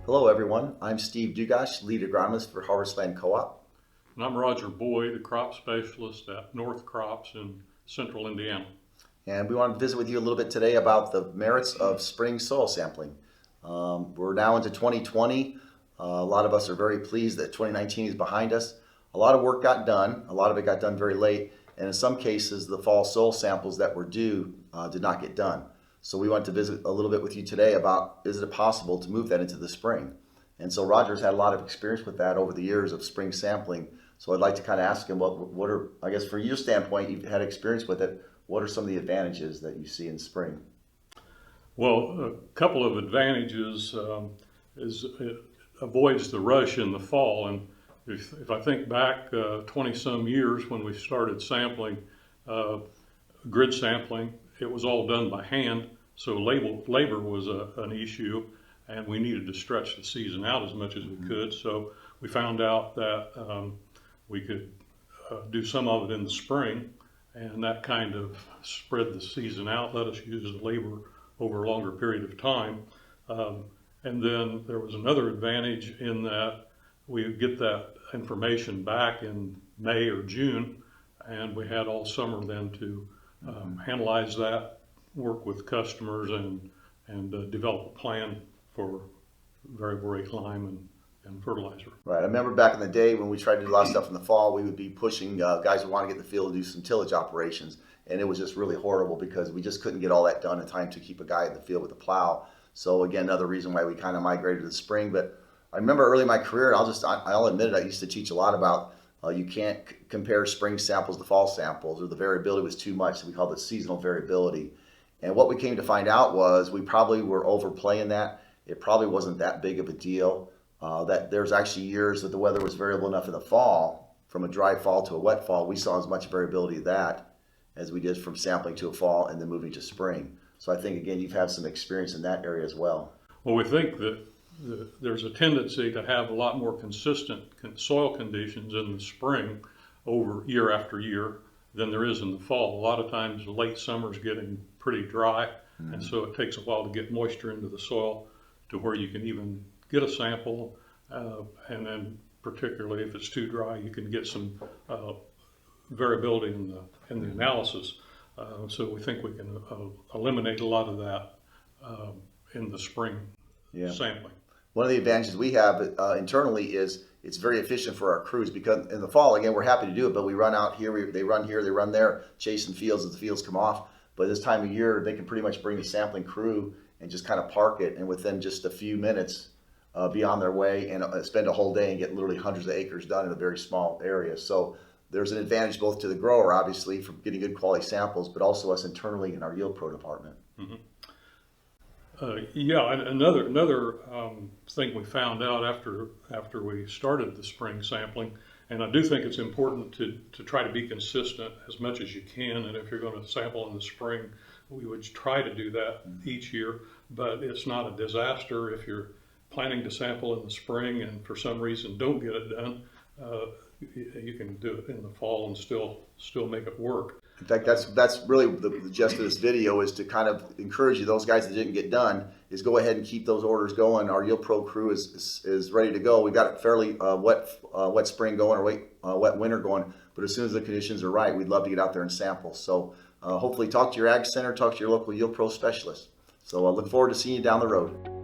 Hello everyone, I'm Steve Dlugosz, lead agronomist for Harvestland Co-op. And I'm Roger Boyd, the crop specialist at North Crops in central Indiana. And we want to visit with you a little bit today about the merits of spring soil sampling. We're now into 2020. A lot of us are very pleased that 2019 is behind us. A lot of work got done. A lot of it got done very late. And in some cases, the fall soil samples that were due did not get done. So we want to visit a little bit with you today about, is it possible to move that into the spring? And so Roger's had a lot of experience with that over the years of spring sampling. So I'd like to kind of ask him, what are, I guess from your standpoint, you've had experience with it, what are some of the advantages that you see in spring? Well, a couple of advantages is it avoids the rush in the fall. And if I think back 20 some years when we started sampling, grid sampling, it was all done by hand. So labor was an issue, and we needed to stretch the season out as much as we could. So we found out that we could do some of it in the spring, and that kind of spread the season out, let us use the labor over a longer period of time. And then there was another advantage in that we would get that information back in May or June, and we had all summer then to analyze that, work with customers, and develop a plan for variable rate lime and fertilizer. Right. I remember back in the day when we tried to do a lot of stuff in the fall, we would be pushing guys who want to get in the field to do some tillage operations. And it was just really horrible because we just couldn't get all that done in time to keep a guy in the field with a plow. So again, another reason why we kind of migrated to the spring. But I remember early in my career, I'll admit it, I used to teach a lot about you can't compare spring samples to fall samples, or the variability was too much. So we called it seasonal variability. And what we came to find out was we probably were overplaying that. It probably wasn't that big of a deal. That there's actually years that the weather was variable enough in the fall, from a dry fall to a wet fall, we saw as much variability of that as we did from sampling to a fall and then moving to spring. So I think, again, you've had some experience in that area as well. Well, we think that there's a tendency to have a lot more consistent soil conditions in the spring over year after year than there is in the fall. A lot of times the late summer's getting pretty dry, and so it takes a while to get moisture into the soil to where you can even get a sample, and then particularly if it's too dry, you can get some variability in the analysis. So we think we can eliminate a lot of that in the spring sampling. One of the advantages we have internally is it's very efficient for our crews, because in the fall, again, we're happy to do it, but we run out here, they run here, they run there, chasing fields as the fields come off. But this time of year, they can pretty much bring the sampling crew and just kind of park it, and within just a few minutes, be on their way and spend a whole day and get literally hundreds of acres done in a very small area. So there's an advantage both to the grower, obviously, for getting good quality samples, but also us internally in our YieldPro department. Mm-hmm. Yeah, and another thing we found out after we started the spring sampling, and I do think it's important to try to be consistent as much as you can. And if you're going to sample in the spring, we would try to do that each year, but it's not a disaster if you're planning to sample in the spring and for some reason don't get it done. You can do it in the fall and still make it work. In fact, that's really the gist of this video, is to kind of encourage you, those guys that didn't get done, is go ahead and keep those orders going. Our YieldPro crew is ready to go. We've got a fairly wet spring going, or wet winter going, but as soon as the conditions are right, we'd love to get out there and sample. So hopefully talk to your ag center, talk to your local YieldPro specialist. So I look forward to seeing you down the road.